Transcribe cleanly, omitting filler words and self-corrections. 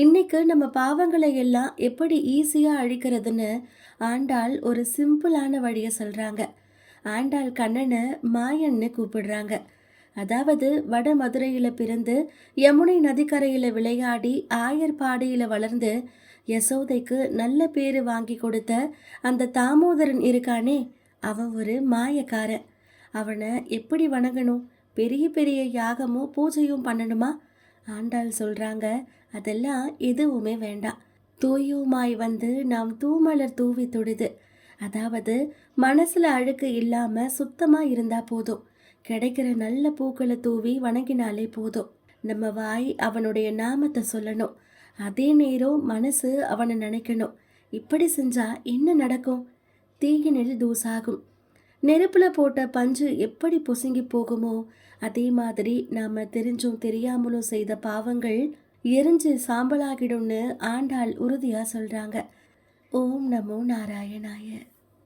இன்னைக்கு நம்ம பாவங்களை எல்லாம் எப்படி ஈஸியா அழிக்கிறதுன்னு ஆண்டாள் ஒரு சிம்பிளான வழியை சொல்றாங்க. ஆண்டாள் கண்ணனை மாயன்னு கூப்பிடுறாங்க. அதாவது வட மதுரையில பிறந்து யமுனை நதிக்கரையில விளையாடி ஆயர்பாடியில வளர்ந்து யசோதைக்கு நல்ல பேரு வாங்கி கொடுத்த அந்த தாமோதரன் இருக்கானே, அவன் ஒரு மாயக்காரன். அவனை எப்படி வணங்கணும்? பெரிய பெரிய யாகமும் பூஜையும் பண்ணணுமா? ஆண்டாள் சொல்றாங்க, அதெல்லாம் எதுவுமே வேண்டாம். தூயுமாய் வந்து நாம் தூமலர் தூவி தொடுது. அதாவது மனசுல அழுக்கு இல்லாம சுத்தமா இருந்தா போதும். கிடைக்கிற நல்ல பூக்களை தூவி வணங்கினாலே போதும். நம்ம வாய் அவனுடைய நாமத்தை சொல்லணும். அதே நேரம் மனசு அவனை நினைக்கணும். இப்படி செஞ்சா என்ன நடக்கும்? தீயினில் தூசாகும். நெருப்புல போட்ட பஞ்சு எப்படி பொசுங்கி போகுமோ, அதே மாதிரி நாம தெரிஞ்சும் தெரியாமலும் செய்த பாவங்கள் எரிஞ்சு சாம்பலாகிடும்னு ஆண்டாள் உறுதியா சொல்றாங்க. ஓம் நமோ நாராயணாய.